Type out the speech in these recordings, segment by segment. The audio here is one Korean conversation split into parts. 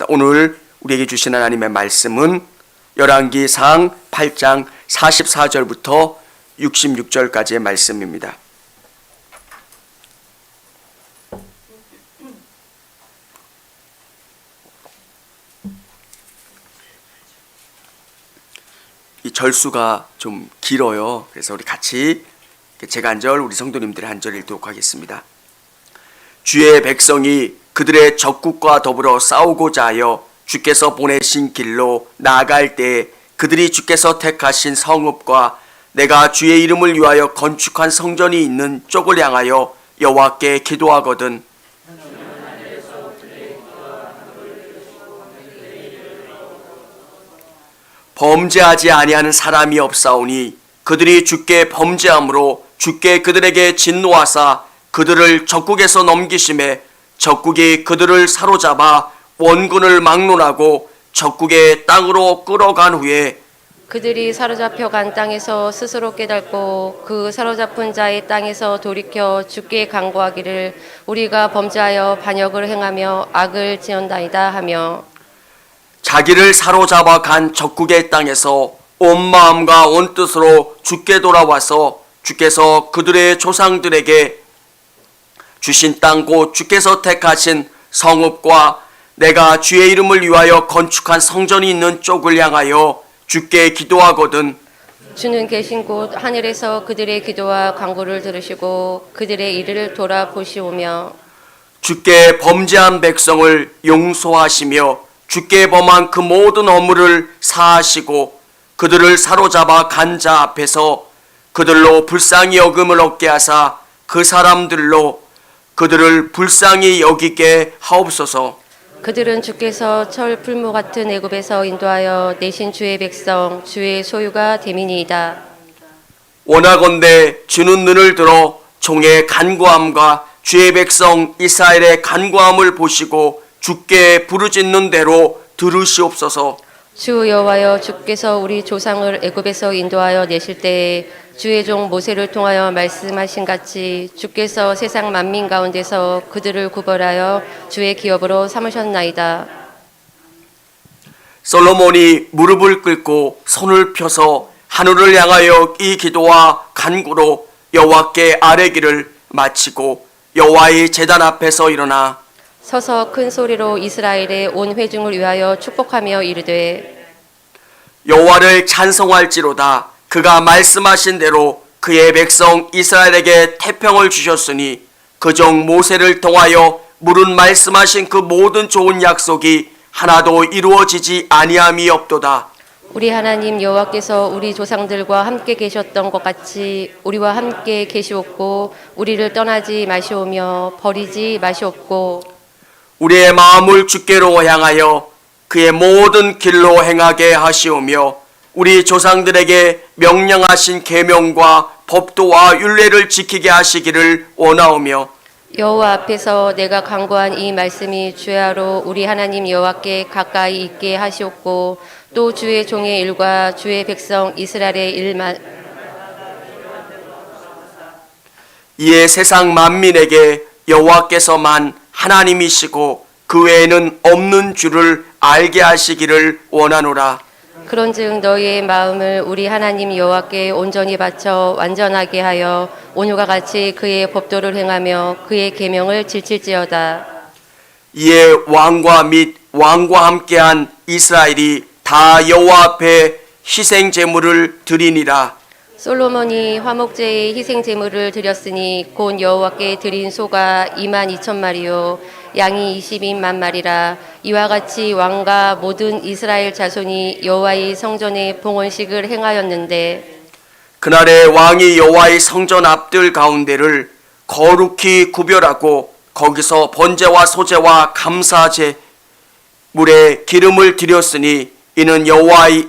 오늘 우리에게 주신 하나님의 말씀은 열왕기상 8장 44절부터 66절까지의 말씀입니다. 이 절수가 좀 길어요. 그래서 우리 같이 제가 한 절, 우리 성도님들의 한 절 읽도록 하겠습니다. 주의 백성이 그들의 적국과 더불어 싸우고자 하여 주께서 보내신 길로 나아갈 때 그들이 주께서 택하신 성읍과 내가 주의 이름을 위하여 건축한 성전이 있는 쪽을 향하여 여호와께 기도하거든 범죄하지 아니하는 사람이 없사오니 그들이 주께 범죄함으로 주께 그들에게 진노하사 그들을 적국에서 넘기심에 적국이 그들을 사로잡아 원군을 막론하고 적국의 땅으로 끌어간 후에 그들이 사로잡혀 간 땅에서 스스로 깨닫고 그 사로잡은 자의 땅에서 돌이켜 주께 간구하기를 우리가 범죄하여 반역을 행하며 악을 지었나이다 하며 자기를 사로잡아 간 적국의 땅에서 온 마음과 온 뜻으로 주께 돌아와서 주께서 그들의 조상들에게 주신 땅 곧 주께서 택하신 성읍과 내가 주의 이름을 위하여 건축한 성전이 있는 쪽을 향하여 주께 기도하거든 주는 계신 곳 하늘에서 그들의 기도와 간구를 들으시고 그들의 일을 돌아보시오며 주께 범죄한 백성을 용서하시며 주께 범한 그 모든 허물을 사하시고 그들을 사로잡아 간 자 앞에서 그들로 불쌍히 여김을 얻게 하사 그 사람들로 그들을 불쌍히 여기게 하옵소서. 그들은 주께서 철 풀무 같은 애굽에서 인도하여 내신 주의 백성 주의 소유가 됨이니이다. 원하건대 주는 눈을 들어 종의 간구함과 주의 백성 이스라엘의 간구함을 보시고 주께 부르짖는 대로 들으시옵소서. 주 여호와여 주께서 우리 조상을 애굽에서 인도하여 내실 때에 주의 종 모세를 통하여 말씀하신 같이 주께서 세상 만민 가운데서 그들을 구벌하여 주의 기업으로 삼으셨나이다. 솔로몬이 무릎을 꿇고 손을 펴서 하늘을 향하여 이 기도와 간구로 여호와께 아뢰기를 마치고 여호와의 제단 앞에서 일어나 서서 큰 소리로 이스라엘의 온 회중을 위하여 축복하며 이르되 여호와를 찬송할지로다. 그가 말씀하신 대로 그의 백성 이스라엘에게 태평을 주셨으니 그 종 모세를 통하여 물은 말씀하신 그 모든 좋은 약속이 하나도 이루어지지 아니함이 없도다. 우리 하나님 여호와께서 우리 조상들과 함께 계셨던 것 같이 우리와 함께 계시옵고 우리를 떠나지 마시오며 버리지 마시옵고 우리의 마음을 주께로 향하여 그의 모든 길로 행하게 하시오며 우리 조상들에게 명령하신 계명과 법도와 율례를 지키게 하시기를 원하오며 여호와 앞에서 내가 간구한 이 말씀이 주야로 우리 하나님 여호와께 가까이 있게 하시옵고 또 주의 종의 일과 주의 백성 이스라엘의 일만 이에 세상 만민에게 여호와께서만 하나님이시고 그 외에는 없는 줄을 알게 하시기를 원하노라. 그런즉 너희의 마음을 우리 하나님 여호와께 온전히 바쳐 완전하게 하여 오늘과 같이 그의 법도를 행하며 그의 계명을 지킬지어다. 이에 왕과 및 왕과 함께한 이스라엘이 다 여호와 앞에 희생 제물을 드리니라. 솔로몬이 화목제의 희생 제물을 드렸으니 곧 여호와께 드린 소가 22,000마리요 양이 22만 마리라. 이와 같이 왕과 모든 이스라엘 자손이 여호와의 성전에 봉헌식을 행하였는데 그날에 왕이 여호와의 성전 앞들 가운데를 거룩히 구별하고 거기서 번제와 소제와 감사제 물에 기름을 드렸으니 이는 여호와의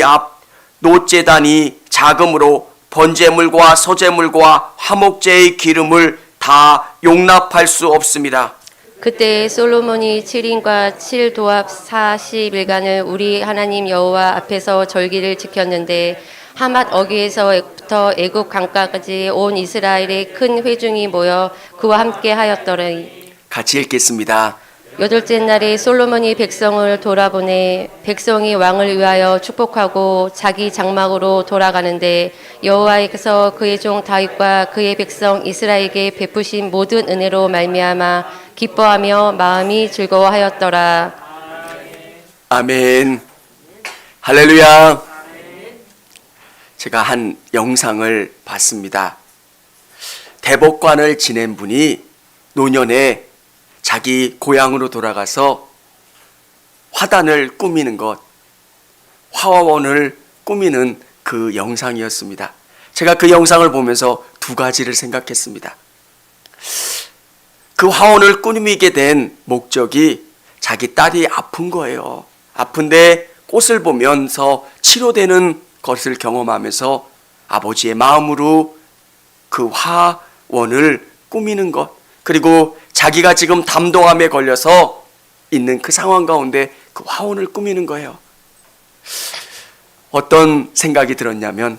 앞 노제단이 자금으로 번제물과 소제물과 화목제의 기름을 다 용납할 수 없습니다. 그때 솔로몬이 7인과 7도합 40일간을 우리 하나님 여호와 앞에서 절기를 지켰는데 하맛 어귀에서부터 애굽 강가까지 온 이스라엘의 큰 회중이 모여 그와 함께 하였더니 같이 읽겠습니다. 8째 날에 솔로몬이 백성을 돌아보내 백성이 왕을 위하여 축복하고 자기 장막으로 돌아가는데 여호와께서 그의 종 다윗과 그의 백성 이스라엘에게 베푸신 모든 은혜로 말미암아 기뻐하며 마음이 즐거워하였더라. 아멘. 할렐루야. 제가 한 영상을 봤습니다. 대법관을 지낸 분이 노년에 자기 고향으로 돌아가서 화단을 꾸미는 것, 화원을 꾸미는 그 영상이었습니다. 제가 그 영상을 보면서 두 가지를 생각했습니다. 그 화원을 꾸미게 된 목적이 자기 딸이 아픈 거예요. 아픈데 꽃을 보면서 치료되는 것을 경험하면서 아버지의 마음으로 그 화원을 꾸미는 것, 그리고 자기가 지금 담동암에 걸려서 있는 그 상황 가운데 그 화원을 꾸미는 거예요. 어떤 생각이 들었냐면,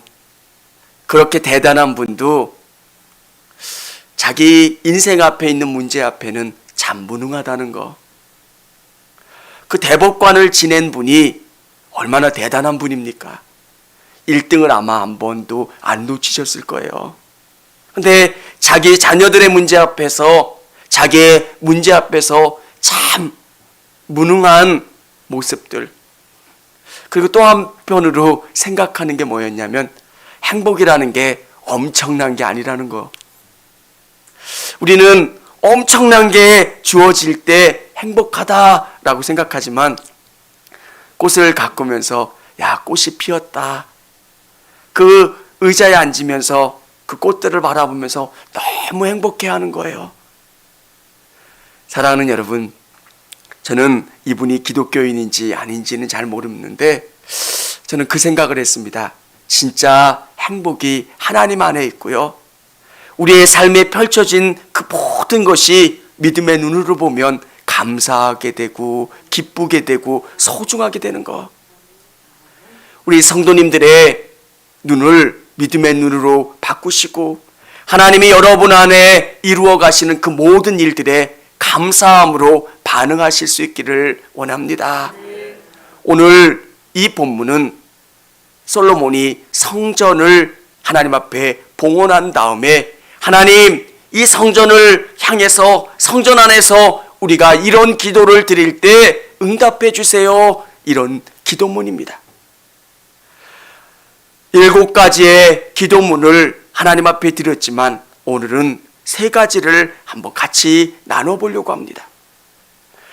그렇게 대단한 분도 자기 인생 앞에 있는 문제 앞에는 참 무능하다는 거. 그 대법관을 지낸 분이 얼마나 대단한 분입니까? 1등을 아마 한 번도 안 놓치셨을 거예요. 근데 자기 자녀들의 문제 앞에서, 자기의 문제 앞에서 참 무능한 모습들. 그리고 또 한편으로 생각하는 게 뭐였냐면, 행복이라는 게 엄청난 게 아니라는 거. 우리는 엄청난 게 주어질 때 행복하다라고 생각하지만, 꽃을 가꾸면서 야, 꽃이 피었다, 그 의자에 앉으면서 그 꽃들을 바라보면서 너무 행복해하는 거예요. 사랑하는 여러분, 저는 이분이 기독교인인지 아닌지는 잘 모르는데 저는 그 생각을 했습니다. 진짜 행복이 하나님 안에 있고요, 우리의 삶에 펼쳐진 그 모든 것이 믿음의 눈으로 보면 감사하게 되고 기쁘게 되고 소중하게 되는 거. 우리 성도님들의 눈을 믿음의 눈으로 바꾸시고 하나님이 여러분 안에 이루어 가시는 그 모든 일들에 감사함으로 반응하실 수 있기를 원합니다. 오늘 이 본문은 솔로몬이 성전을 하나님 앞에 봉헌한 다음에 하나님, 이 성전을 향해서, 성전 안에서 우리가 이런 기도를 드릴 때 응답해 주세요, 이런 기도문입니다. 7가지의 기도문을 하나님 앞에 드렸지만 오늘은 3가지를 한번 같이 나눠보려고 합니다.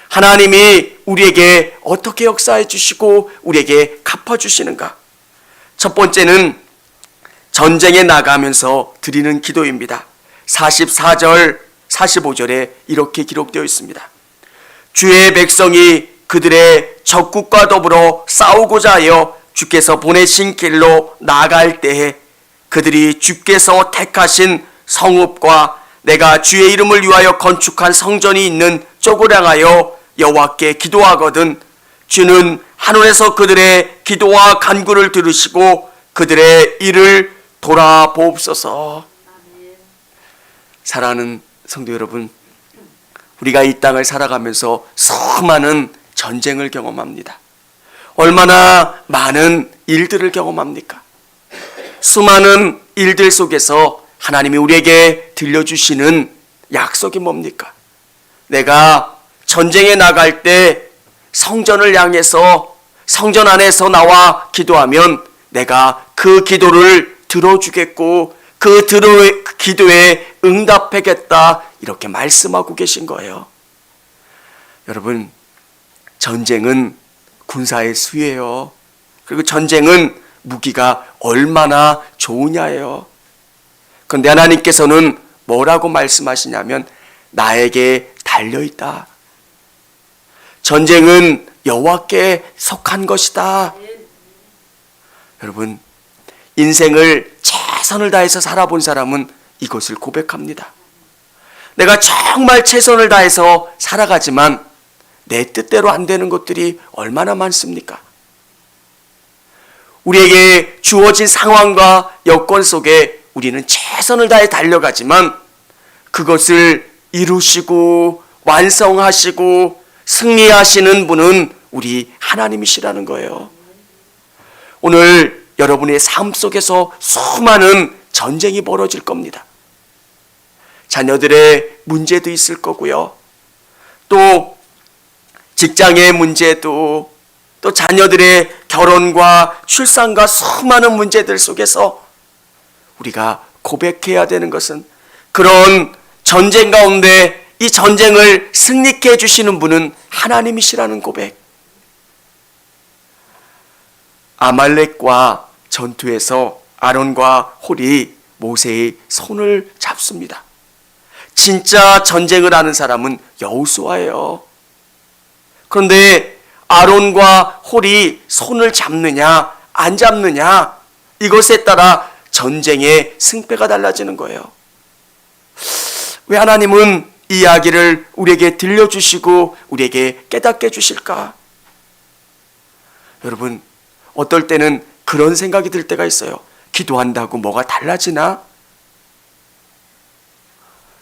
하나님이 우리에게 어떻게 역사해 주시고 우리에게 갚아주시는가. 첫 번째는 전쟁에 나가면서 드리는 기도입니다. 44절, 45절에 이렇게 기록되어 있습니다. 주의 백성이 그들의 적국과 더불어 싸우고자 하여 주께서 보내신 길로 나아갈 때에 그들이 주께서 택하신 성읍과 내가 주의 이름을 위하여 건축한 성전이 있는 쪽을 향하여 여호와께 기도하거든 주는 하늘에서 그들의 기도와 간구를 들으시고 그들의 일을 돌아보옵소서. 사랑하는 성도 여러분, 우리가 이 땅을 살아가면서 수많은 전쟁을 경험합니다. 얼마나 많은 일들을 경험합니까? 수많은 일들 속에서 하나님이 우리에게 들려주시는 약속이 뭡니까? 내가 전쟁에 나갈 때 성전을 향해서, 성전 안에서 나와 기도하면 내가 그 기도를 들어주겠고 그 기도에 응답하겠다, 이렇게 말씀하고 계신 거예요. 여러분, 전쟁은 군사의 수예요. 그리고 전쟁은 무기가 얼마나 좋으냐예요. 그런데 하나님께서는 뭐라고 말씀하시냐면 나에게 달려있다. 전쟁은 여호와께 속한 것이다. 여러분, 인생을 최선을 다해서 살아본 사람은 이것을 고백합니다. 내가 정말 최선을 다해서 살아가지만 내 뜻대로 안 되는 것들이 얼마나 많습니까? 우리에게 주어진 상황과 여건 속에 우리는 최선을 다해 달려가지만 그것을 이루시고 완성하시고 승리하시는 분은 우리 하나님이시라는 거예요. 오늘 여러분의 삶 속에서 수많은 전쟁이 벌어질 겁니다. 자녀들의 문제도 있을 거고요. 또 직장의 문제도, 또 자녀들의 결혼과 출산과 수많은 문제들 속에서 우리가 고백해야 되는 것은, 그런 전쟁 가운데 이 전쟁을 승리케 해주시는 분은 하나님이시라는 고백. 아말렉과 전투에서 아론과 홀이 모세의 손을 잡습니다. 진짜 전쟁을 하는 사람은 여호수아예요. 그런데 아론과 홀이 손을 잡느냐 안 잡느냐, 이것에 따라 전쟁의 승패가 달라지는 거예요. 왜 하나님은 이 이야기를 우리에게 들려주시고 우리에게 깨닫게 해주실까? 여러분, 어떨 때는 그런 생각이 들 때가 있어요. 기도한다고 뭐가 달라지나?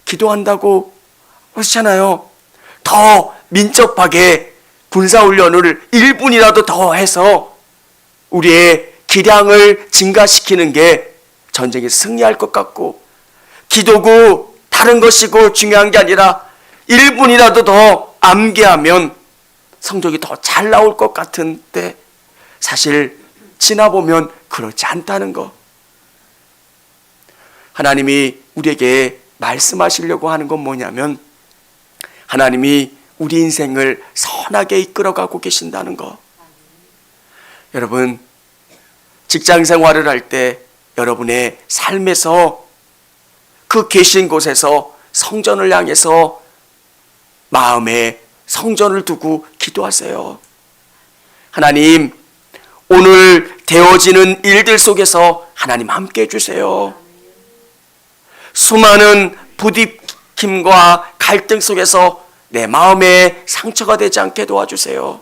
기도한다고 그렇잖아요. 더 민첩하게 군사훈련을 1분이라도 더 해서 우리의 기량을 증가시키는 게 전쟁에 승리할 것 같고, 기도고 다른 것이고 중요한 게 아니라 1분이라도 더 암기하면 성적이 더 잘 나올 것 같은데, 사실 지나보면 그렇지 않다는 거. 하나님이 우리에게 말씀하시려고 하는 건 뭐냐면, 하나님이 우리 인생을 선하게 이끌어가고 계신다는 거. 여러분, 직장 생활을 할 때 여러분의 삶에서, 그 계신 곳에서 성전을 향해서 마음에 성전을 두고 기도하세요. 하나님, 오늘 되어지는 일들 속에서 하나님 함께 해주세요. 수많은 부딪힘과 갈등 속에서 내 마음에 상처가 되지 않게 도와주세요.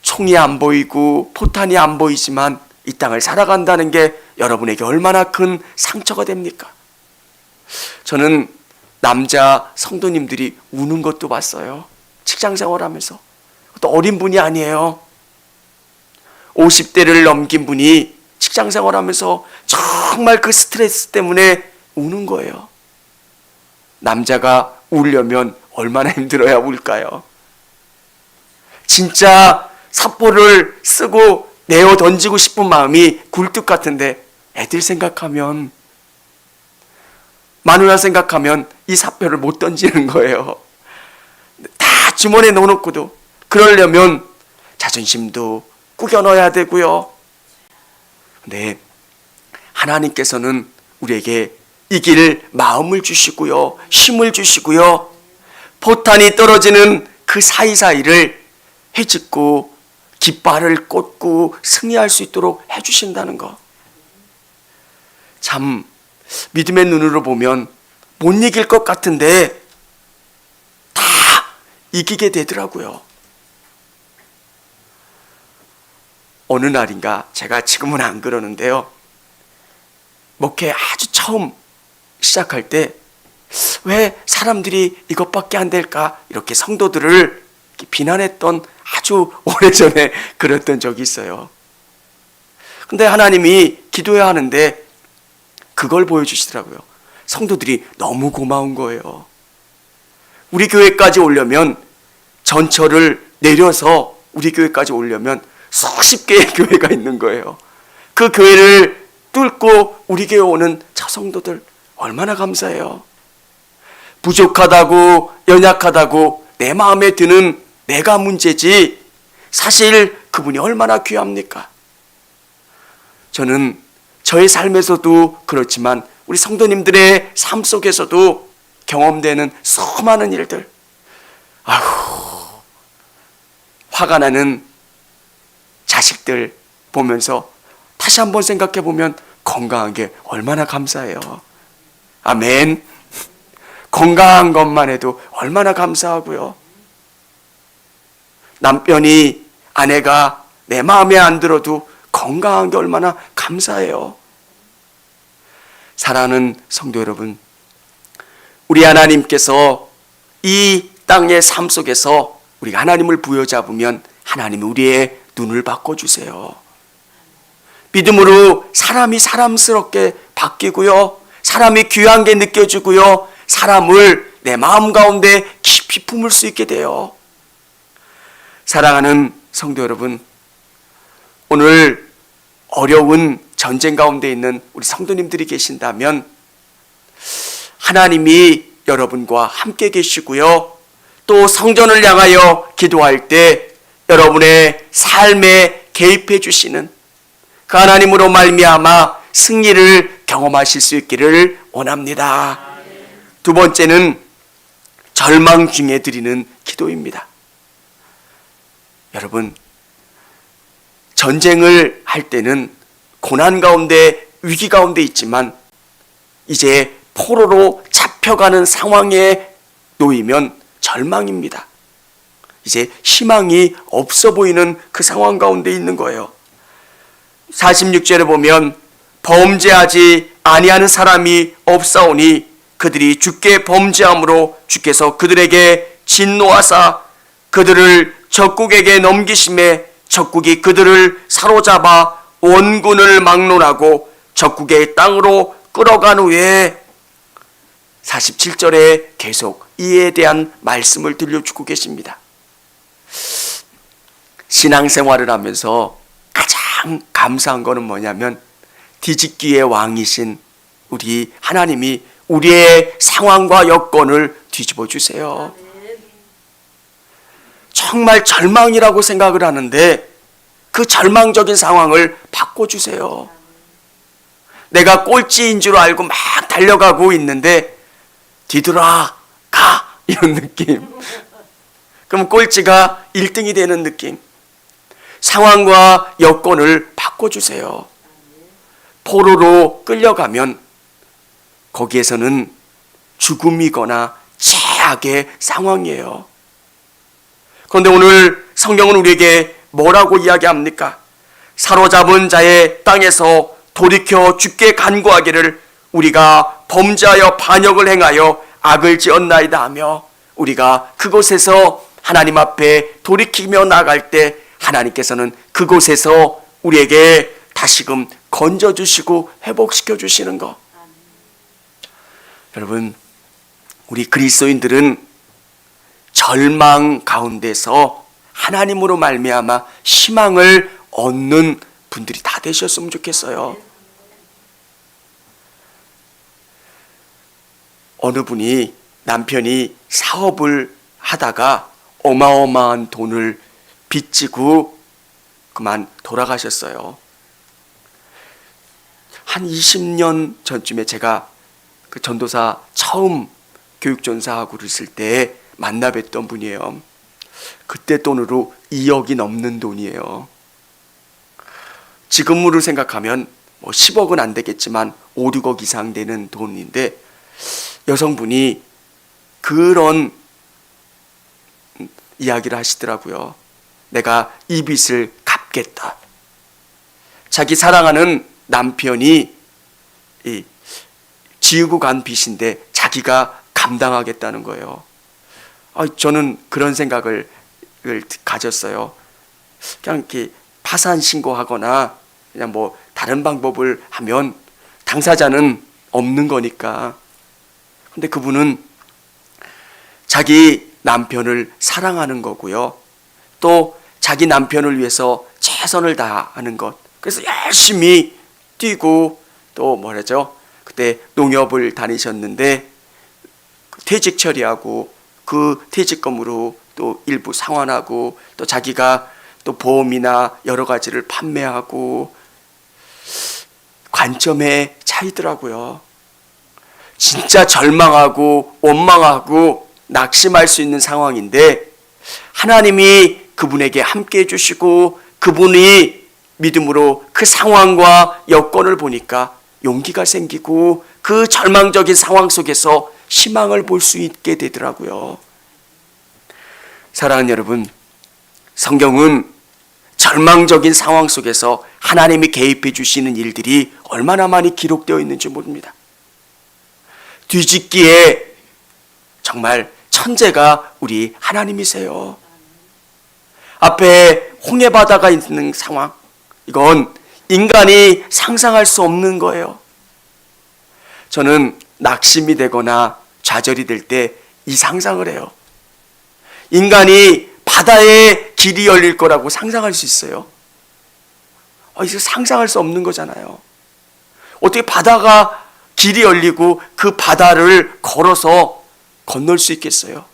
총이 안 보이고 포탄이 안 보이지만 이 땅을 살아간다는 게 여러분에게 얼마나 큰 상처가 됩니까? 저는 남자 성도님들이 우는 것도 봤어요. 직장 생활하면서. 또 어린 분이 아니에요. 50대를 넘긴 분이 직장 생활하면서 정말 그 스트레스 때문에 우는 거예요. 남자가 울려면 얼마나 힘들어야 울까요? 진짜 사포를 쓰고 내어 던지고 싶은 마음이 굴뚝 같은데, 애들 생각하면, 마누라 생각하면 이 사표를 못 던지는 거예요. 다 주머니에 넣어놓고도. 그러려면 자존심도 구겨 넣어야 되고요. 근데 하나님께서는 우리에게 이길 마음을 주시고요, 힘을 주시고요, 포탄이 떨어지는 그 사이사이를 헤집고 깃발을 꽂고 승리할 수 있도록 해주신다는 거. 참 믿음의 눈으로 보면 못 이길 것 같은데 다 이기게 되더라고요. 어느 날인가, 제가 지금은 안 그러는데요, 목회 아주 처음 시작할 때 왜 사람들이 이것밖에 안 될까, 이렇게 성도들을 비난했던, 아주 오래전에 그랬던 적이 있어요. 근데 하나님이 기도해야 하는데 그걸 보여주시더라고요. 성도들이 너무 고마운 거예요. 우리 교회까지 오려면, 전철을 내려서 우리 교회까지 오려면 수십 개의 교회가 있는 거예요. 그 교회를 뚫고 우리 교회 오는 저 성도들 얼마나 감사해요. 부족하다고, 연약하다고 내 마음에 드는 내가 문제지, 사실 그분이 얼마나 귀합니까? 저는 저의 삶에서도 그렇지만 우리 성도님들의 삶 속에서도 경험되는 수많은 일들, 화가 나는 자식들 보면서 다시 한번 생각해 보면 건강한 게 얼마나 감사해요. 아멘. 건강한 것만 해도 얼마나 감사하고요. 남편이, 아내가 내 마음에 안 들어도 건강한 게 얼마나 감사해요. 사랑하는 성도 여러분, 우리 하나님께서 이 땅의 삶 속에서 우리가 하나님을 부여잡으면 하나님이 우리의 눈을 바꿔주세요. 믿음으로 사람이 사람스럽게 바뀌고요. 사람이 귀한 게 느껴지고요. 사람을 내 마음 가운데 깊이 품을 수 있게 돼요. 사랑하는 성도 여러분, 오늘 어려운 전쟁 가운데 있는 우리 성도님들이 계신다면 하나님이 여러분과 함께 계시고요. 또 성전을 향하여 기도할 때 여러분의 삶에 개입해 주시는 그 하나님으로 말미암아 승리를 경험하실 수 있기를 원합니다. 두 번째는 절망 중에 드리는 기도입니다. 여러분, 전쟁을 할 때는 고난 가운데 위기 가운데 있지만 이제 포로로 잡혀가는 상황에 놓이면 절망입니다. 이제 희망이 없어 보이는 그 상황 가운데 있는 거예요. 46절에 보면 범죄하지 아니하는 사람이 없사오니 그들이 주께 범죄함으로 주께서 그들에게 진노하사 그들을 적국에게 넘기심에 적국이 그들을 사로잡아 원군을 막론하고 적국의 땅으로 끌어간 후에 47절에 계속 이에 대한 말씀을 들려주고 계십니다. 신앙생활을 하면서 가장 감사한 것은 뭐냐면 뒤집기의 왕이신 우리 하나님이 우리의 상황과 여건을 뒤집어 주세요. 정말 절망이라고 생각을 하는데 그 절망적인 상황을 바꿔주세요. 내가 꼴찌인 줄 알고 막 달려가고 있는데 뒤돌아 가 이런 느낌. 그럼 꼴찌가 1등이 되는 느낌. 상황과 여건을 바꿔주세요. 포로로 끌려가면 거기에서는 죽음이거나 최악의 상황이에요. 그런데 오늘 성경은 우리에게 뭐라고 이야기합니까? 사로잡은 자의 땅에서 돌이켜 주께 간구하기를 우리가 범죄하여 반역을 행하여 악을 지었나이다 하며 우리가 그곳에서 하나님 앞에 돌이키며 나갈 때 하나님께서는 그곳에서 우리에게 다시금 건져주시고 회복시켜 주시는 것. 여러분, 우리 그리스도인들은 절망 가운데서 하나님으로 말미암아 희망을 얻는 분들이 다 되셨으면 좋겠어요. 어느 분이 남편이 사업을 하다가 어마어마한 돈을 빚지고 그만 돌아가셨어요. 한 20년 전쯤에 제가 그 전도사 처음 교육전사하고 있을 때 만나 뵀던 분이에요. 그때 돈으로 2억이 넘는 돈이에요. 지금으로 생각하면 뭐 10억은 안 되겠지만 5, 6억 이상 되는 돈인데 여성분이 그런 이야기를 하시더라고요. 내가 이 빚을 갚겠다. 자기 사랑하는 남편이 지우고 간 빚인데 자기가 감당하겠다는 거예요. 저는 그런 생각을 가졌어요. 그냥 이렇게 파산 신고하거나 그냥 뭐 다른 방법을 하면 당사자는 없는 거니까. 근데 그분은 자기 남편을 사랑하는 거고요. 또 자기 남편을 위해서 최선을 다하는 것. 그래서 열심히 뛰고 또 뭐라죠? 그때 농협을 다니셨는데 퇴직 처리하고 그 퇴직금으로 또 일부 상환하고 또 자기가 또 보험이나 여러 가지를 판매하고 관점의 차이더라고요. 진짜 절망하고 원망하고 낙심할 수 있는 상황인데 하나님이 그분에게 함께 해주시고 그분이 믿음으로 그 상황과 여건을 보니까 용기가 생기고 그 절망적인 상황 속에서 희망을 볼 수 있게 되더라고요. 사랑하는 여러분, 성경은 절망적인 상황 속에서 하나님이 개입해 주시는 일들이 얼마나 많이 기록되어 있는지 모릅니다. 뒤집기에 정말 천재가 우리 하나님이세요. 앞에 홍해바다가 있는 상황, 이건 인간이 상상할 수 없는 거예요. 저는 낙심이 되거나 좌절이 될 때 이 상상을 해요. 인간이 바다에 길이 열릴 거라고 상상할 수 있어요? 이거 상상할 수 없는 거잖아요. 어떻게 바다가 길이 열리고 그 바다를 걸어서 건널 수 있겠어요?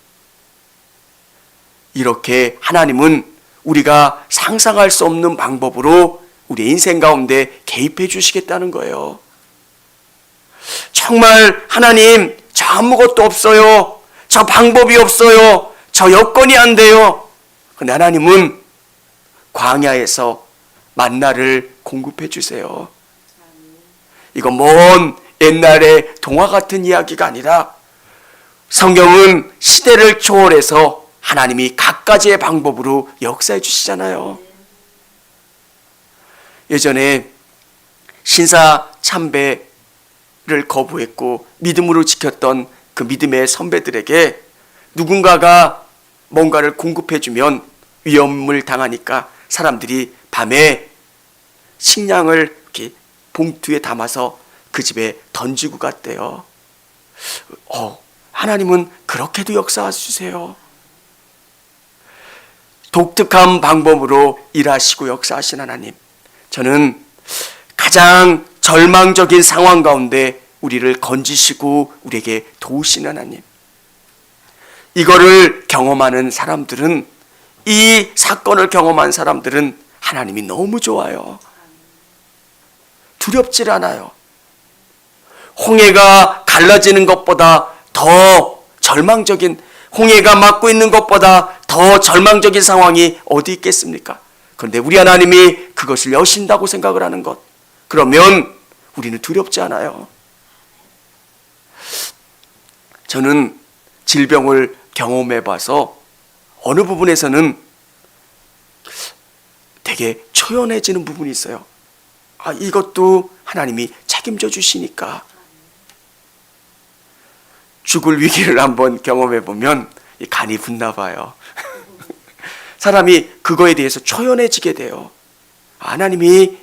이렇게 하나님은 우리가 상상할 수 없는 방법으로 우리 인생 가운데 개입해 주시겠다는 거예요. 정말 하나님, 저 아무것도 없어요. 저 방법이 없어요. 저 여건이 안 돼요. 근데 하나님은 광야에서 만나를 공급해 주세요. 이건 먼 옛날의 동화 같은 이야기가 아니라 성경은 시대를 초월해서 하나님이 갖가지의 방법으로 역사해 주시잖아요. 예전에 신사 참배를 거부했고 믿음으로 지켰던 그 믿음의 선배들에게 누군가가 뭔가를 공급해주면 위험을 당하니까 사람들이 밤에 식량을 이렇게 봉투에 담아서 그 집에 던지고 갔대요. 하나님은 그렇게도 역사해 주세요. 독특한 방법으로 일하시고 역사하신 하나님, 저는 가장 절망적인 상황 가운데 우리를 건지시고 우리에게 도우시는 하나님, 이거를 경험하는 사람들은, 이 사건을 경험한 사람들은 하나님이 너무 좋아요. 두렵질 않아요. 홍해가 갈라지는 것보다 더 절망적인, 홍해가 막고 있는 것보다 더 절망적인 상황이 어디 있겠습니까? 그런데 우리 하나님이 그것을 여신다고 생각을 하는 것, 그러면 우리는 두렵지 않아요. 저는 질병을 경험해 봐서 어느 부분에서는 되게 초연해지는 부분이 있어요. 이것도 하나님이 책임져 주시니까. 죽을 위기를 한번 경험해 보면 간이 붙나 봐요. 사람이 그거에 대해서 초연해지게 돼요. 하나님이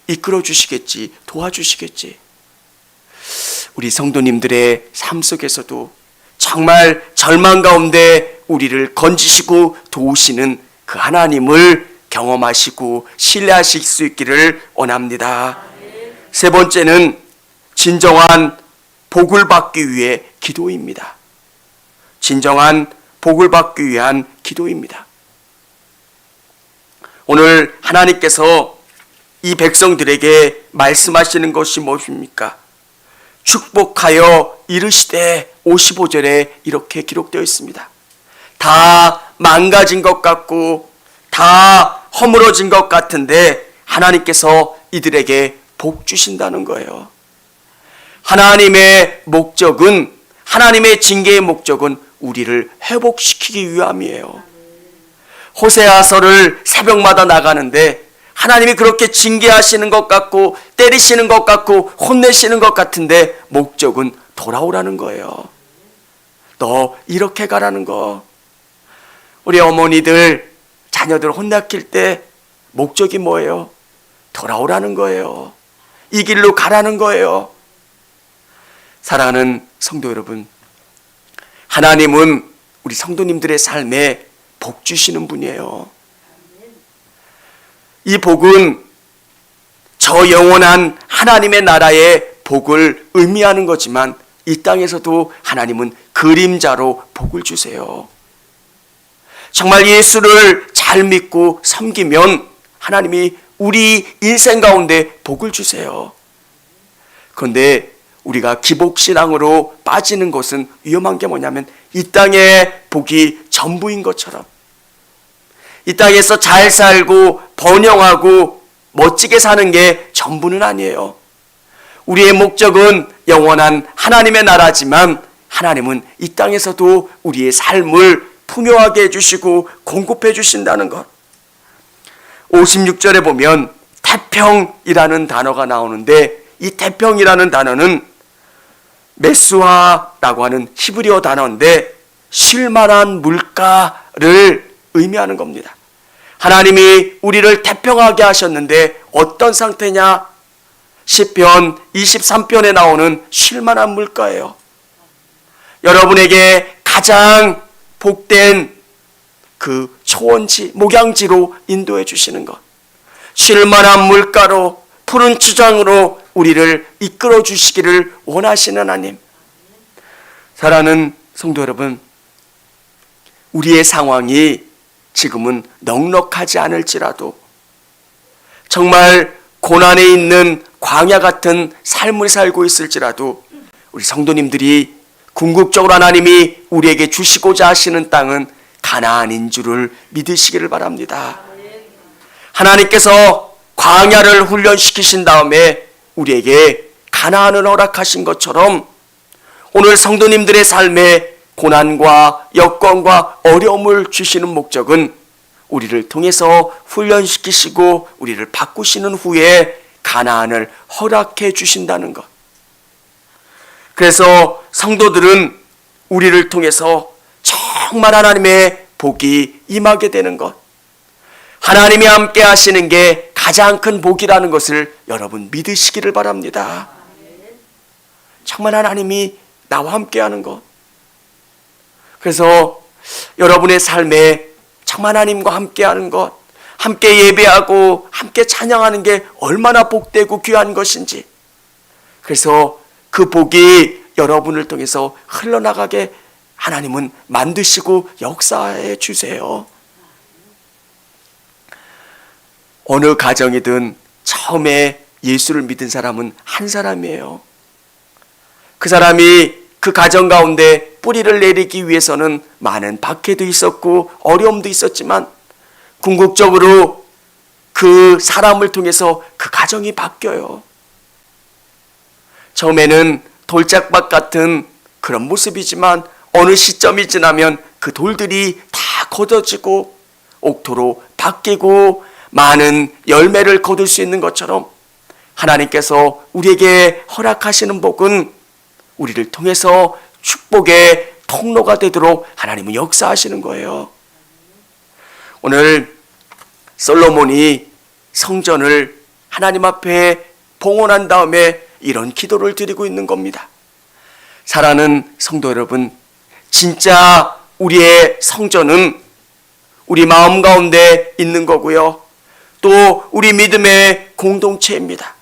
이끌어 주시겠지, 도와주시겠지. 우리 성도님들의 삶 속에서도 정말 절망 가운데 우리를 건지시고 도우시는 그 하나님을 경험하시고 신뢰하실 수 있기를 원합니다. 세 번째는 진정한 복을 받기 위해 기도입니다. 진정한 복을 받기 위한 기도입니다. 오늘 하나님께서 이 백성들에게 말씀하시는 것이 무엇입니까? 축복하여 이르시되 55절에 이렇게 기록되어 있습니다. 다 망가진 것 같고 다 허물어진 것 같은데 하나님께서 이들에게 복 주신다는 거예요. 하나님의 목적은, 하나님의 징계의 목적은 우리를 회복시키기 위함이에요. 호세아서를 새벽마다 나가는데 하나님이 그렇게 징계하시는 것 같고 때리시는 것 같고 혼내시는 것 같은데 목적은 돌아오라는 거예요. 너 이렇게 가라는 거. 우리 어머니들 자녀들 혼나킬 때 목적이 뭐예요? 돌아오라는 거예요. 이 길로 가라는 거예요. 사랑하는 성도 여러분, 하나님은 우리 성도님들의 삶에 복 주시는 분이에요. 이 복은 저 영원한 하나님의 나라의 복을 의미하는 거지만 이 땅에서도 하나님은 그림자로 복을 주세요. 정말 예수를 잘 믿고 섬기면 하나님이 우리 인생 가운데 복을 주세요. 그런데 우리가 기복신앙으로 빠지는 것은 위험한 게 뭐냐면 이 땅의 복이 전부인 것처럼, 이 땅에서 잘 살고 번영하고 멋지게 사는 게 전부는 아니에요. 우리의 목적은 영원한 하나님의 나라지만 하나님은 이 땅에서도 우리의 삶을 풍요하게 해주시고 공급해 주신다는 것. 56절에 보면 태평이라는 단어가 나오는데 이 태평이라는 단어는 메수아라고 하는 히브리어 단어인데 쉴만한 물가를 의미하는 겁니다. 하나님이 우리를 태평하게 하셨는데 어떤 상태냐? 시편 23편에 나오는 쉴만한 물가예요. 여러분에게 가장 복된 그 초원지, 목양지로 인도해 주시는 것, 쉴만한 물가로 푸른 추장으로 우리를 이끌어 주시기를 원하시는 하나님. 사랑하는 성도 여러분, 우리의 상황이 지금은 넉넉하지 않을지라도 정말 고난에 있는 광야 같은 삶을 살고 있을지라도 우리 성도님들이 궁극적으로 하나님이 우리에게 주시고자 하시는 땅은 가나안인 줄을 믿으시기를 바랍니다. 하나님께서 광야를 훈련시키신 다음에 우리에게 가나안을 허락하신 것처럼 오늘 성도님들의 삶에 고난과 여건과 어려움을 주시는 목적은 우리를 통해서 훈련시키시고 우리를 바꾸시는 후에 가나안을 허락해 주신다는 것. 그래서 성도들은 우리를 통해서 정말 하나님의 복이 임하게 되는 것, 하나님이 함께 하시는 게 가장 큰 복이라는 것을 여러분 믿으시기를 바랍니다. 정말 하나님이 나와 함께 하는 것. 그래서 여러분의 삶에 정말 하나님과 함께 하는 것, 함께 예배하고 함께 찬양하는 게 얼마나 복되고 귀한 것인지, 그래서 그 복이 여러분을 통해서 흘러나가게 하나님은 만드시고 역사해 주세요. 어느 가정이든 처음에 예수를 믿은 사람은 한 사람이에요. 그 사람이 그 가정 가운데 뿌리를 내리기 위해서는 많은 박해도 있었고 어려움도 있었지만 궁극적으로 그 사람을 통해서 그 가정이 바뀌어요. 처음에는 돌짝밭 같은 그런 모습이지만 어느 시점이 지나면 그 돌들이 다 걷어지고 옥토로 바뀌고 많은 열매를 거둘 수 있는 것처럼 하나님께서 우리에게 허락하시는 복은 우리를 통해서 축복의 통로가 되도록 하나님은 역사하시는 거예요. 오늘 솔로몬이 성전을 하나님 앞에 봉헌한 다음에 이런 기도를 드리고 있는 겁니다. 사랑하는 성도 여러분, 진짜 우리의 성전은 우리 마음 가운데 있는 거고요. 또 우리 믿음의 공동체입니다.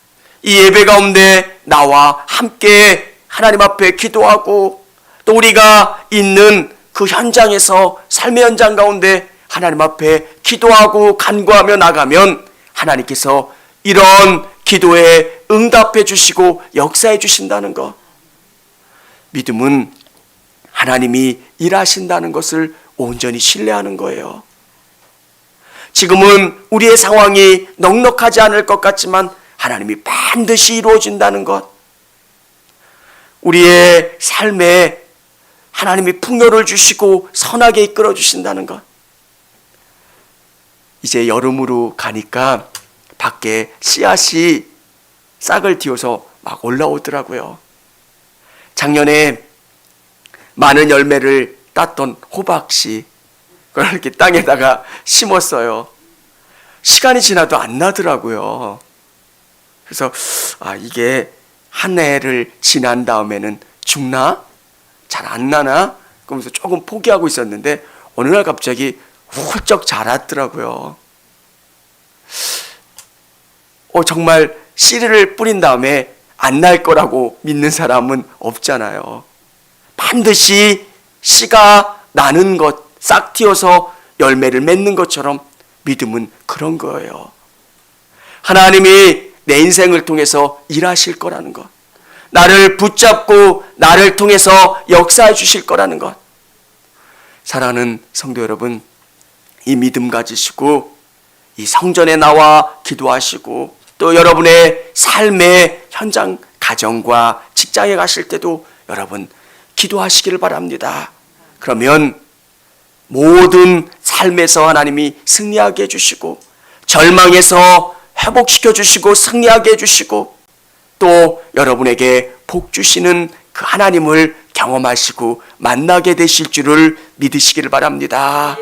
이 예배 가운데 나와 함께 하나님 앞에 기도하고 또 우리가 있는 그 현장에서 삶의 현장 가운데 하나님 앞에 기도하고 간구하며 나가면 하나님께서 이런 기도에 응답해 주시고 역사해 주신다는 것. 믿음은 하나님이 일하신다는 것을 온전히 신뢰하는 거예요. 지금은 우리의 상황이 넉넉하지 않을 것 같지만 하나님이 반드시 이루어진다는 것. 우리의 삶에 하나님이 풍요를 주시고 선하게 이끌어 주신다는 것. 이제 여름으로 가니까 밖에 씨앗이 싹을 틔워서 막 올라오더라고요. 작년에 많은 열매를 땄던 호박씨, 그걸 이렇게 땅에다가 심었어요. 시간이 지나도 안 나더라고요. 그래서 이게 한 해를 지난 다음에는 죽나? 잘 안 나나? 그러면서 조금 포기하고 있었는데 어느 날 갑자기 훌쩍 자랐더라고요. 정말 씨를 뿌린 다음에 안 날 거라고 믿는 사람은 없잖아요. 반드시 씨가 나는 것, 싹 틔워서 열매를 맺는 것처럼 믿음은 그런 거예요. 하나님이 내 인생을 통해서 일하실 거라는 것, 나를 붙잡고 나를 통해서 역사해 주실 거라는 것. 사랑하는 성도 여러분, 이 믿음 가지시고 이 성전에 나와 기도하시고 또 여러분의 삶의 현장, 가정과 직장에 가실 때도 여러분 기도하시기를 바랍니다. 그러면 모든 삶에서 하나님이 승리하게 해주시고 절망에서 회복시켜 주시고 승리하게 해주시고 또 여러분에게 복 주시는 그 하나님을 경험하시고 만나게 되실 줄을 믿으시기를 바랍니다.